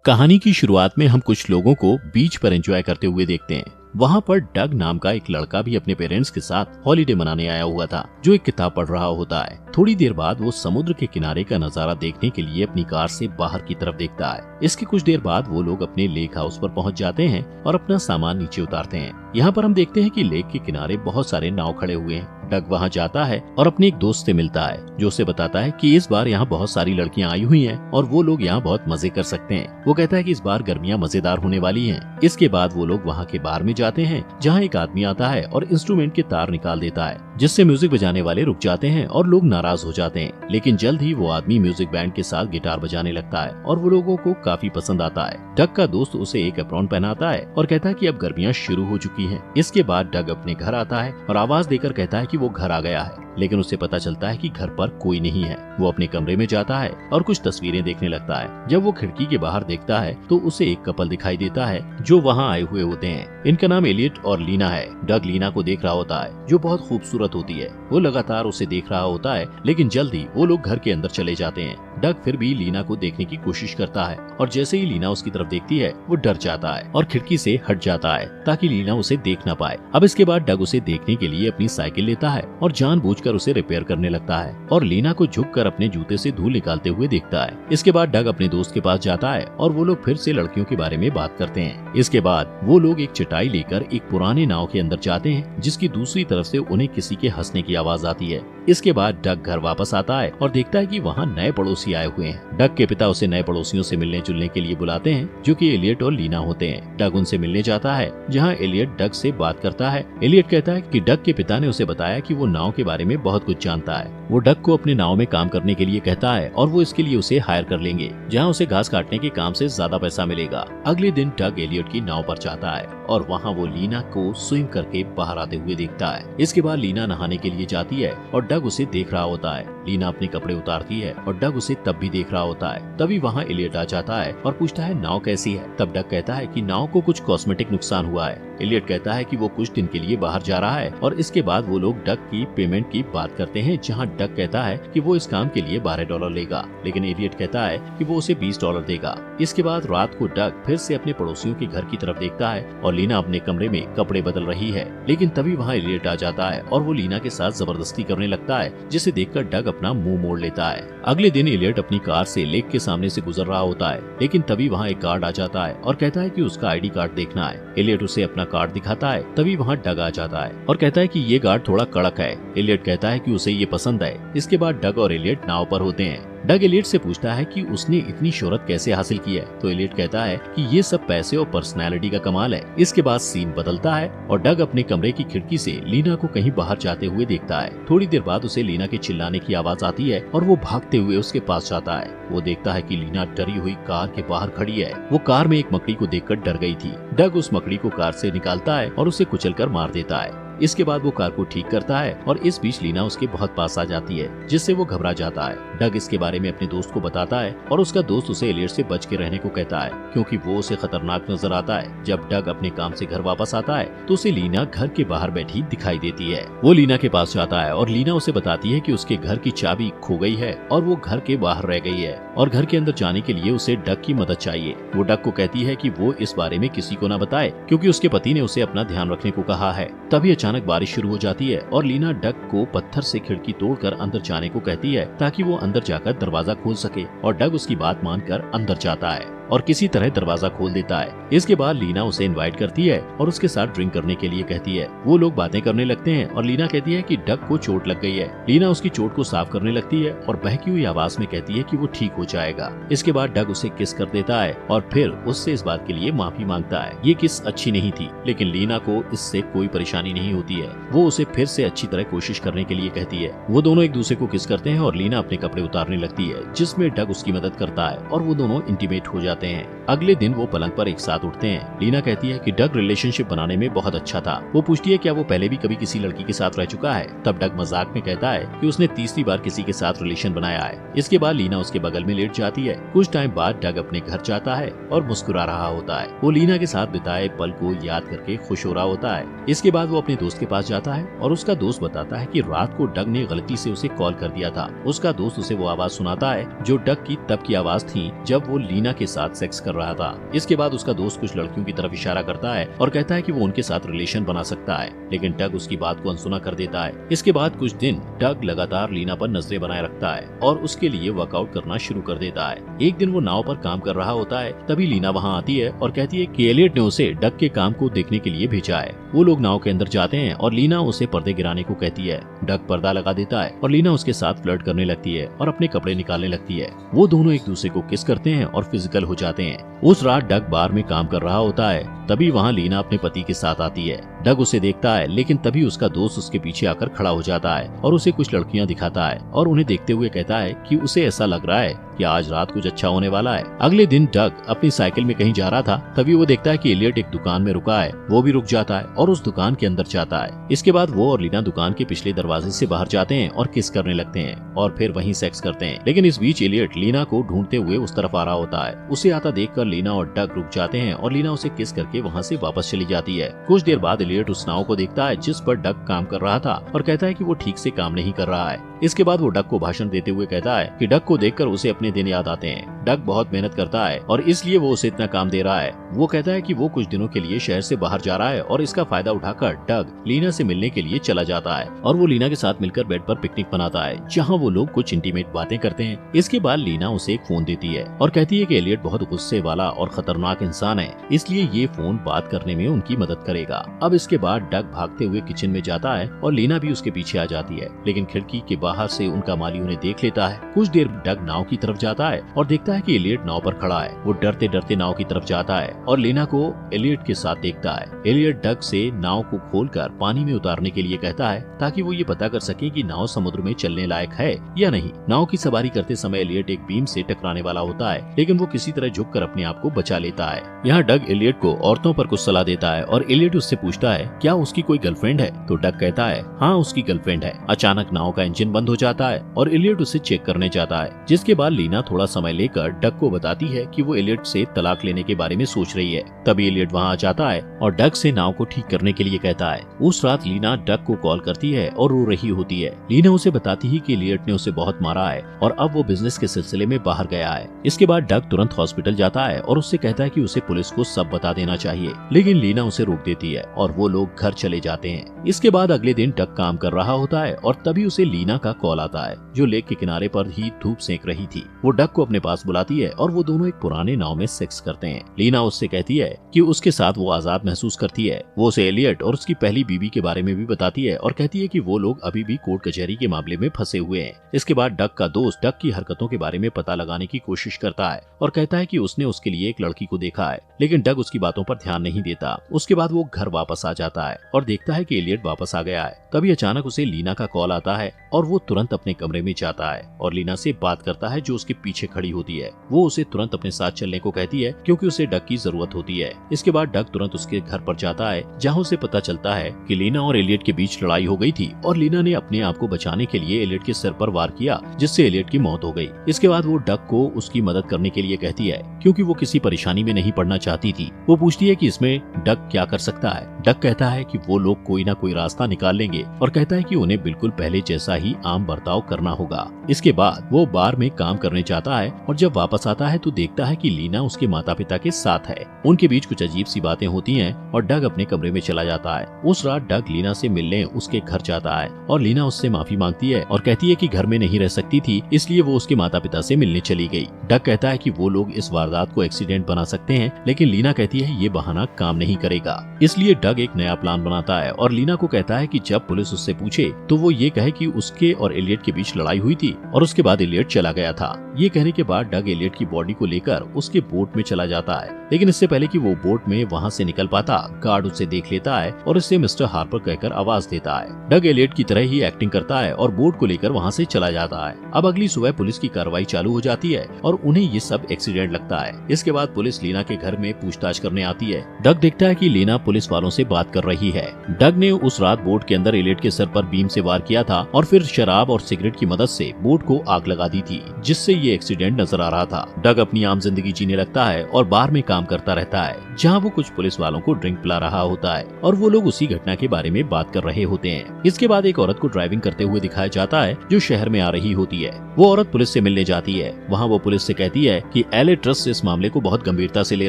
कहानी की शुरुआत में हम कुछ लोगों को बीच पर एंजॉय करते हुए देखते हैं। वहाँ पर डग नाम का एक लड़का भी अपने पेरेंट्स के साथ हॉलीडे मनाने आया हुआ था, जो एक किताब पढ़ रहा होता है। थोड़ी देर बाद वो समुद्र के किनारे का नजारा देखने के लिए अपनी कार से बाहर की तरफ देखता है। इसके कुछ देर बाद वो लोग अपने लेक हाउस पर पहुँच जाते हैं और अपना सामान नीचे उतारते हैं। यहाँ पर हम देखते हैं कि लेक के किनारे बहुत सारे नाव खड़े हुए हैं। डग वहाँ जाता है और अपने एक दोस्त से मिलता है, जो उसे बताता है कि इस बार यहाँ बहुत सारी लड़कियाँ आई हुई हैं और वो लोग यहाँ बहुत मजे कर सकते हैं। वो कहता है कि इस बार गर्मियाँ मजेदार होने वाली हैं। इसके बाद वो लोग वहाँ के बार में जाते हैं, जहाँ एक आदमी आता है और इंस्ट्रूमेंट के तार निकाल देता है, जिससे म्यूजिक बजाने वाले रुक जाते हैं और लोग नाराज हो जाते हैं। लेकिन जल्द ही वो आदमी म्यूजिक बैंड के साथ गिटार बजाने लगता है और वो लोगों को काफी पसंद आता है। डग का दोस्त उसे एक एप्रॉन पहनाता है और कहता है कि अब गर्मियाँ शुरू हो चुकी हैं। इसके बाद डग अपने घर आता है और आवाज देकर कहता है कि वो घर आ गया है, लेकिन उसे पता चलता है कि घर पर कोई नहीं है। वो अपने कमरे में जाता है और कुछ तस्वीरें देखने लगता है। जब वो खिड़की के बाहर देखता है तो उसे एक कपल दिखाई देता है जो वहाँ आए हुए होते हैं। इनका नाम एलियट और लीना है। डग लीना को देख रहा होता है, जो बहुत खूबसूरत होती है। वो लगातार उसे देख रहा होता है, लेकिन जल्द ही वो लोग घर के अंदर चले जाते हैं। डग फिर भी लीना को देखने की कोशिश करता है और जैसे ही लीना उसकी तरफ देखती है, वो डर जाता है और खिड़की से हट जाता है ताकि लीना उसे देख न पाए। अब इसके बाद डग उसे देखने के लिए अपनी साइकिल लेता है और जानबूझकर उसे रिपेयर करने लगता है और लीना को झुककर अपने जूते से धूल निकालते हुए देखता है। इसके बाद डग अपने दोस्त के पास जाता है और वो लोग फिर से लड़कियों के बारे में बात करते हैं। इसके बाद वो लोग एक चटाई लेकर एक पुराने नाव के अंदर जाते हैं, जिसकी दूसरी तरफ से उन्हें किसी के हंसने की आवाज आती है। इसके बाद डग घर वापस आता है और देखता है कि वहाँ नए पड़ोसी आए हुए हैं। डग के पिता उसे नए पड़ोसियों से मिलने जुलने के लिए बुलाते हैं, जो कि एलियट और लीना होते हैं। डग उनसे मिलने जाता है, जहाँ एलियट डग से बात करता है। एलियट कहता है कि डग के पिता ने उसे बताया कि वो नाव के बारे में बहुत कुछ जानता है। वो डग को अपने नाव में काम करने के लिए कहता है और वो इसके लिए उसे हायर कर लेंगे, जहाँ उसे घास काटने के काम से ज्यादा पैसा मिलेगा। अगले दिन डग एलियट की नाव पर जाता है और वहाँ वो लीना को स्विम करके बाहर आते हुए देखता है। इसके बाद लीना नहाने के लिए जाती है और डग उसे देख रहा होता है। लीना अपने कपड़े उतारती है और डग उसे तब भी देख रहा होता है। तभी वहाँ एलियट आ जाता है और पूछता है नाव कैसी है। तब डग कहता है कि नाव को कुछ कॉस्मेटिक नुकसान हुआ है। एलियट कहता है कि वो कुछ दिन के लिए बाहर जा रहा है और इसके बाद वो लोग डग की पेमेंट की बात करते हैं, जहाँ डग कहता है कि वो इस काम के लिए $12 लेगा, लेकिन एलियट कहता है कि वो उसे $20 देगा। इसके बाद रात को डग फिर से अपने पड़ोसियों के घर की तरफ देखता है और लीना अपने कमरे में कपड़े बदल रही है, लेकिन तभी वहाँ एलियट आ जाता है और वो लीना के साथ जबरदस्ती करने लगता है, जिसे देखकर डग अपना मुंह मोड़ लेता है। अगले दिन एलियट अपनी कार से लेक के सामने से गुजर रहा होता है, लेकिन तभी वहाँ एक गार्ड आ जाता है और कहता है कि उसका ID कार्ड देखना है। एलियट उसे अपना कार्ड दिखाता है। तभी वहाँ डग आ जाता है और कहता है कि ये गार्ड थोड़ा कड़क है। एलियट कहता है कि उसे ये पसंद है। इसके बाद डग और एलियट नाव पर होते हैं। डग एलियट से पूछता है कि उसने इतनी शोहरत कैसे हासिल की है, तो एलियट कहता है कि ये सब पैसे और पर्सनैलिटी का कमाल है। इसके बाद सीन बदलता है और डग अपने कमरे की खिड़की से लीना को कहीं बाहर जाते हुए देखता है। थोड़ी देर बाद उसे लीना के चिल्लाने की आवाज आती है और वो भागते हुए उसके पास जाता है। वो देखता है कि लीना डरी हुई कार के बाहर खड़ी है। वो कार में एक मकड़ी को देखकर डर गई थी। डग उस मकड़ी को कार से निकालता है और उसे कुचलकर मार देता है। इसके बाद वो कार को ठीक करता है और इस बीच लीना उसके बहुत पास आ जाती है, जिससे वो घबरा जाता है। डग इसके बारे में अपने दोस्त को बताता है और उसका दोस्त उसे एलियट से बच के रहने को कहता है, क्योंकि वो उसे खतरनाक नजर आता है। जब डग अपने काम से घर वापस आता है तो उसे लीना घर के बाहर बैठी दिखाई देती है। वो लीना के पास जाता है और लीना उसे बताती है कि उसके घर की चाबी खो गई है और वो घर के बाहर रह गई है और घर के अंदर जाने के लिए उसे डग की मदद चाहिए। वो डग को कहती है कि वो इस बारे में किसी को न बताए, क्योंकि उसके पति ने उसे अपना ध्यान रखने को कहा है। तभी अचानक बारिश शुरू हो जाती है और लीना डग को पत्थर से खिड़की तोड़कर अंदर जाने को कहती है, ताकि वो अंदर जाकर दरवाजा खोल सके, और डग उसकी बात मानकर अंदर जाता है और किसी तरह दरवाजा खोल देता है। इसके बाद लीना उसे इनवाइट करती है और उसके साथ ड्रिंक करने के लिए कहती है। वो लोग बातें करने लगते हैं और लीना कहती है कि डग को चोट लग गई है। लीना उसकी चोट को साफ करने लगती है और बहकी हुई आवाज में कहती है कि वो ठीक हो जाएगा। इसके बाद डग उसे किस कर देता है और फिर उससे इस बात के लिए माफी मांगता है। ये किस अच्छी नहीं थी, लेकिन लीना को इससे कोई परेशानी नहीं होती है। वो उसे फिर से अच्छी तरह कोशिश करने के लिए कहती है। वो दोनों एक दूसरे को किस करते हैं और लीना अपने कपड़े उतारने लगती है, जिसमें डग उसकी मदद करता है और वो दोनों इंटीमेट हो जाते हैं। अगले दिन वो पलंग पर एक साथ उठते हैं। लीना कहती है कि डग रिलेशनशिप बनाने में बहुत अच्छा था। वो पूछती है क्या वो पहले भी कभी किसी लड़की के साथ रह चुका है। तब डग मजाक में कहता है कि उसने तीसरी बार किसी के साथ रिलेशन बनाया है। इसके बाद लीना उसके बगल में लेट जाती है। कुछ टाइम बाद डग अपने घर जाता है और मुस्कुरा रहा होता है। वो लीना के साथ बिताए पल को याद करके खुश हो रहा होता है। इसके बाद वो अपने दोस्त के पास जाता है और उसका दोस्त बताता है कि रात को डग ने गलती से उसे कॉल कर दिया था। उसका दोस्त उसे वो आवाज सुनाता है जो डग की तब की आवाज थी जब वो लीना के साथ साथ सेक्स कर रहा था। इसके बाद उसका दोस्त कुछ लड़कियों की तरफ इशारा करता है और कहता है कि वो उनके साथ रिलेशन बना सकता है, लेकिन डग उसकी बात को अनसुना कर देता है। इसके बाद कुछ दिन डग लगातार लीना पर नजरें बनाए रखता है और उसके लिए वर्कआउट करना शुरू कर देता है। एक दिन वो नाव पर काम कर रहा होता है, तभी लीना वहाँ आती है और कहती है कि एलियट ने उसे डग के काम को देखने के लिए भेजा है। वो लोग नाव के अंदर जाते हैं और लीना उसे पर्दे गिराने को कहती है। डग पर्दा लगा देता है और लीना उसके साथ फ्लर्ट करने लगती है और अपने कपड़े निकालने लगती है। वो दोनों एक दूसरे को किस करते हैं और फिजिकल हो जाते हैं। उस रात डग बार में काम कर रहा होता है, तभी वहाँ लीना अपने पति के साथ आती है। डग उसे देखता है, लेकिन तभी उसका दोस्त उसके पीछे आकर खड़ा हो जाता है और उसे कुछ लड़कियां दिखाता है और उन्हें देखते हुए कहता है कि उसे ऐसा लग रहा है कि आज रात कुछ अच्छा होने वाला है। अगले दिन डग अपनी साइकिल में कहीं जा रहा था, तभी वो देखता है कि एलियट एक दुकान में रुका है। वो भी रुक जाता है और उस दुकान के अंदर जाता है। इसके बाद वो और लीना दुकान के पिछले दरवाजे से बाहर जाते हैं और किस करने लगते हैं और फिर वहीं सेक्स करते हैं। लेकिन इस बीच एलियट लीना को ढूंढते हुए उस तरफ आ रहा होता है। उसे आता देखकर लीना और डग रुक जाते हैं और लीना उसे किस करके वहाँ से वापस चली जाती है। कुछ देर बाद एलियट उस नाव को देखता है जिस पर डग काम कर रहा था और कहता है कि वो ठीक से काम नहीं कर रहा है। इसके बाद वो डग को भाषण देते हुए कहता है कि डग को देखकर उसे अपने दिन याद आते हैं। डग बहुत मेहनत करता है और इसलिए वो उसे इतना काम दे रहा है। वो कहता है कि वो कुछ दिनों के लिए शहर से बाहर जा रहा है और इसका फायदा उठाकर डग लीना से मिलने के लिए चला जाता है और वो लीना के साथ मिलकर बेड पर पिकनिक मनाता है, जहाँ वो लोग कुछ इंटीमेट बातें करते हैं। इसके बाद लीना उसे एक फोन देती है और कहती है कि एलियट बहुत गुस्से वाला और खतरनाक इंसान है, इसलिए ये फोन बात करने में उनकी मदद करेगा। अब इसके बाद डग भागते हुए किचन में जाता है और लीना भी उसके पीछे आ जाती है, लेकिन खिड़की के बाहर से उनका माली उन्हें देख लेता है। कुछ देर डग नाव की तरफ जाता है और देखता है कि एलियट नाव पर खड़ा है। वो डरते डरते नाव की तरफ जाता है और लीना को एलियट के साथ देखता है। एलियट डग से नाव को खोलकर पानी में उतारने के लिए कहता है ताकि वो ये पता कर सके कि नाव समुद्र में चलने लायक है या नहीं। नाव की सवारी करते समय एलियट एक बीम से टकराने वाला होता है, लेकिन वो किसी तरह झुककर अपने आप को बचा लेता है। यहाँ डग एलियट को औरतों पर कुछ सलाह देता है और एलियट उससे पूछता है क्या उसकी कोई गर्लफ्रेंड है, तो डग कहता है हाँ उसकी गर्लफ्रेंड है। अचानक नाव का इंजन बंद हो जाता है और एलियट उसे चेक करने जाता है, जिसके बाद लीना थोड़ा समय लेकर डग को बताती है कि वो एलियट से तलाक लेने के बारे में सोच रही है। तभी एलियट वहाँ आ जाता है और डग से नाव को ठीक करने के लिए कहता है। उस रात लीना डग को कॉल करती है और रो रही होती है। लीना उसे बताती है कि एलियट ने उसे बहुत मारा है और अब वो बिजनेस के सिलसिले में बाहर गया है। इसके बाद डग तुरंत हॉस्पिटल जाता है और उससे कहता है कि उसे पुलिस को सब बता देना चाहिए, लेकिन लीना उसे रोक देती है और वो लोग घर चले जाते हैं। इसके बाद अगले दिन डग काम कर रहा होता है और तभी उसे लीना का कॉल आता है, जो लेक के किनारे पर ही धूप सेक रही थी। वो डग को अपने पास बुलाती है और वो दोनों एक पुराने नाव में सेक्स करते हैं। लीना उससे कहती है कि उसके साथ वो आजाद महसूस करती है। वो उसे एलियट और उसकी पहली बीवी के बारे में भी बताती है और कहती है कि वो लोग अभी भी कोर्ट कचहरी के मामले में फंसे हुए हैं। इसके बाद डग का दोस्त डग की हरकतों के बारे में पता लगाने की कोशिश करता है और कहता है कि उसने उसके लिए एक लड़की को देखा है, लेकिन डग उसकी बातों पर ध्यान नहीं देता। उसके बाद वो घर वापस आ जाता है और देखता है कि एलियट वापस आ गया है। तभी अचानक उसे लीना का कॉल आता है और वो तुरंत अपने कमरे में जाता है और लीना से बात करता है, जो उसके पीछे खड़ी होती है। वो उसे तुरंत अपने साथ चलने को कहती है क्योंकि उसे डग की जरूरत होती है। इसके बाद डग तुरंत उसके घर पर जाता है, जहाँ उसे पता चलता है कि लीना और एलियट के बीच लड़ाई हो गई थी और लीना ने अपने आप को बचाने के लिए एलियट के सिर पर वार किया, जिससे एलियट की मौत हो गई। इसके बाद वो डग को उसकी मदद करने के लिए कहती है क्योंकि वो किसी परेशानी में नहीं पड़ना चाहती थी। वो पूछती है कि इसमें डग क्या कर सकता है। डग कहता है कि वो लोग कोई ना कोई रास्ता निकाल लेंगे और कहता है कि उन्हें बिल्कुल पहले जैसा ही आम बर्ताव करना होगा। इसके बाद वो बार में काम करने जाता है और जब वापस आता है तो देखता है कि लीना उसके माता पिता के साथ है। उनके बीच कुछ अजीब सी बातें होती हैं और डग अपने कमरे में चला जाता है। उस रात डग लीना से मिलने उसके घर जाता है और लीना उससे माफी मांगती है और कहती है कि घर में नहीं रह सकती थी, इसलिए वो उसके माता पिता से मिलने चली गई। डग कहता है कि वो लोग इस वारदात को एक्सीडेंट बना सकते हैं, लेकिन लीना कहती है ये बहाना काम नहीं करेगा। इसलिए डग एक नया प्लान बनाता है और लीना को कहता है कि जब पुलिस उससे पूछे तो वो ये कहे कि उसके और एलियट के बीच लड़ाई हुई थी और उसके बाद एलियट चला गया था। ये कहने के बाद डग एलियट की बॉडी को लेकर उसके बोट में चला जाता है, लेकिन इससे पहले कि वो बोट में वहाँ से निकल पाता, गार्ड उसे देख लेता है और उसे मिस्टर हार्पर कहकर आवाज देता है। डग एलियट की तरह ही एक्टिंग करता है और बोट को लेकर वहाँ से चला जाता है। अब अगली सुबह पुलिस की कार्रवाई चालू हो जाती है और उन्हें ये सब एक्सीडेंट लगता है। इसके बाद पुलिस लीना के घर में पूछताछ करने आती है, डग देखता है कि लीना पुलिस वालों से बात कर रही है। डग ने उस रात बोट के अंदर एलियट के सर पर बीम से वार किया था और फिर शराब और सिगरेट की मदद से बोट को आग लगा दी थी, जिससे ये एक्सीडेंट नजर आ रहा था। डग अपनी आम जिंदगी जीने लगता है और बार में काम करता रहता है, जहाँ वो कुछ पुलिस वालों को ड्रिंक पिला रहा होता है और वो लोग उसी घटना के बारे में बात कर रहे होते हैं। इसके बाद एक औरत को ड्राइविंग करते हुए दिखाया जाता है जो शहर में आ रही होती है। वो औरत पुलिस से मिलने जाती है। वहाँ वो पुलिस से कहती है कि एलियट ट्रस्ट इस मामले को बहुत गंभीरता से ले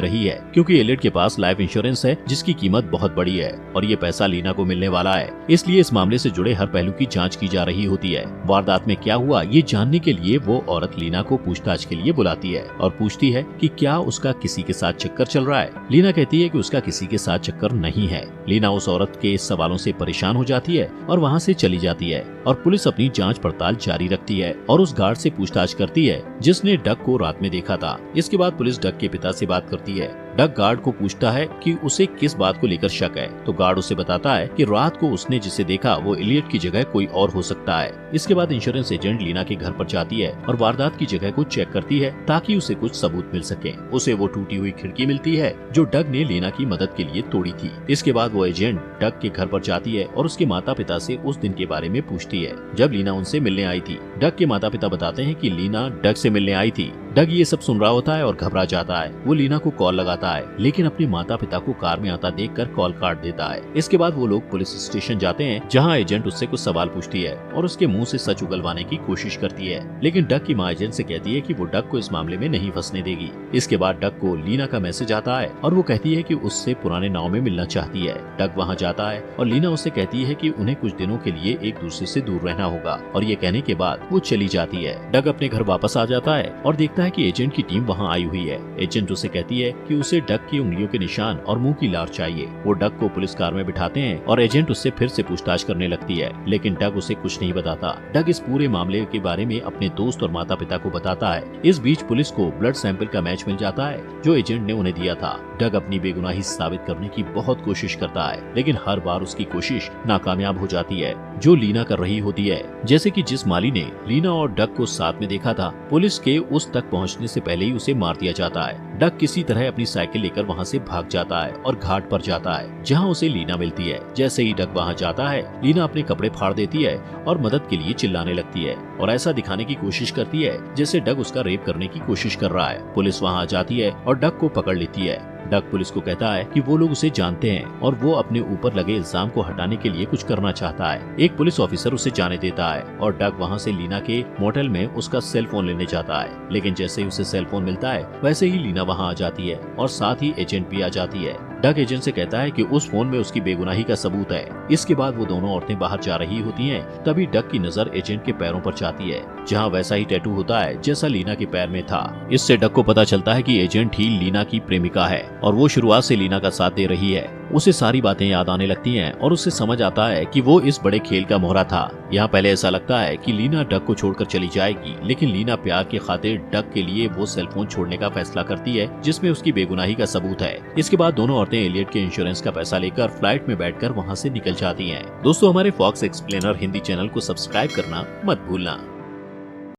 रही है, क्योंकि एलियट के पास लाइफ इंश्योरेंस है जिसकी कीमत बहुत बड़ी है और ये पैसा लीना को मिलने वाला है। इसलिए इस मामले से जुड़े हर पहलू की जांच की जा रही होती है। वारदात में क्या हुआ ये जानने के लिए वो औरत लीना को पूछताछ के लिए बुलाती है और पूछती है कि क्या उसका किसी के साथ चक्कर चल रहा है। लीना कहती है कि उसका किसी के साथ चक्कर नहीं है। लीना उस औरत के सवालों से परेशान हो जाती है और वहाँ से चली जाती है और पुलिस अपनी जांच पड़ताल जारी रखती है और उस गार्ड से पूछताछ करती है जिसने डग को रात में देखा था। इसके बाद पुलिस डग के पिता से बात करती है। डग गार्ड को पूछता है कि उसे किस बात को लेकर शक है, तो गार्ड उसे बताता है कि रात को उसने जिसे देखा वो एलियट की जगह कोई और हो सकता है। इसके बाद इंश्योरेंस एजेंट लीना के घर पर जाती है और वारदात की जगह को चेक करती है ताकि उसे कुछ सबूत मिल सके। उसे वो टूटी हुई खिड़की मिलती है जो डग ने लीना की मदद के लिए तोड़ी थी। इसके बाद वो एजेंट डग के घर पर जाती है और उसके माता पिता से उस दिन के बारे में पूछती है जब लीना उनसे मिलने आई थी। डग के माता पिता बताते हैं कि लीना डग से मिलने आई थी। डग ये सब सुन रहा होता है और घबरा जाता है। वो लीना को कॉल लगाता है, लेकिन अपने माता पिता को कार में आता देखकर कॉल काट देता है। इसके बाद वो लोग पुलिस स्टेशन जाते हैं, जहां एजेंट उससे कुछ सवाल पूछती है और उसके मुंह से सच उगलवाने की कोशिश करती है, लेकिन डग की माँ एजेंट से कहती है कि वो डग को इस मामले में नहीं फंसने देगी। इसके बाद डग को लीना का मैसेज आता है और वो कहती है कि उससे पुराने नाव में मिलना चाहती है। डग वहाँ जाता है और लीना उससे कहती है कि उन्हें कुछ दिनों के लिए एक दूसरे से दूर रहना होगा और ये कहने के बाद वो चली जाती है। डग अपने घर वापस आ जाता है और देखता है कि एजेंट की टीम वहाँ आई हुई है। एजेंट उसे कहती है कि उसे डग की उंगलियों के निशान और मुंह की लार चाहिए। वो डग को पुलिस कार में बिठाते हैं और एजेंट उससे फिर से पूछताछ करने लगती है, लेकिन डग उसे कुछ नहीं बताता। डग इस पूरे मामले के बारे में अपने दोस्त और माता पिता को बताता है। इस बीच पुलिस को ब्लड सैंपल का मैच मिल जाता है जो एजेंट ने उन्हें दिया था। डग अपनी बेगुनाही साबित करने की बहुत कोशिश करता है, लेकिन हर बार उसकी कोशिश नाकामयाब हो जाती है जो लीना कर रही होती है। जैसे कि जिस माली ने लीना और डग को साथ में देखा था, पुलिस के उस तक पहुंचने से पहले ही उसे मार दिया जाता है। डग किसी तरह अपनी साइकिल लेकर वहां से भाग जाता है और घाट पर जाता है जहां उसे लीना मिलती है। जैसे ही डग वहां जाता है, लीना अपने कपड़े फाड़ देती है और मदद के लिए चिल्लाने लगती है और ऐसा दिखाने की कोशिश करती है जैसे डग उसका रेप करने की कोशिश कर रहा है। पुलिस वहां आ जाती है और डग को पकड़ लेती है। डग पुलिस को कहता है कि वो लोग उसे जानते हैं और वो अपने ऊपर लगे इल्जाम को हटाने के लिए कुछ करना चाहता है। एक पुलिस ऑफिसर उसे जाने देता है और डग वहाँ से लीना के मोटेल में उसका सेल फोन लेने जाता है, लेकिन जैसे ही उसे सेल फोन मिलता है वैसे ही लीना वहाँ आ जाती है और साथ ही एजेंट भी आ जाती है। डग एजेंट से कहता है कि उस फोन में उसकी बेगुनाही का सबूत है। इसके बाद वो दोनों औरतें बाहर जा रही होती हैं, तभी डग की नजर एजेंट के पैरों पर जाती है, जहां वैसा ही टैटू होता है जैसा लीना के पैर में था। इससे डग को पता चलता है कि एजेंट ही लीना की प्रेमिका है और वो शुरुआत से लीना का साथ दे रही है। उसे सारी बातें याद आने लगती हैं और उसे समझ आता है कि वो इस बड़े खेल का मोहरा था। यहाँ पहले ऐसा लगता है कि लीना डग को छोड़कर चली जाएगी, लेकिन लीना प्यार के खातिर डग के लिए वो सेलफोन छोड़ने का फैसला करती है जिसमें उसकी बेगुनाही का सबूत है। इसके बाद दोनों औरतें एलियट के इंश्योरेंस का पैसा लेकर फ्लाइट में बैठकर वहाँ से निकल जाती हैं। दोस्तों, हमारे फॉक्स एक्सप्लेनर हिंदी चैनल को सब्सक्राइब करना मत भूलना।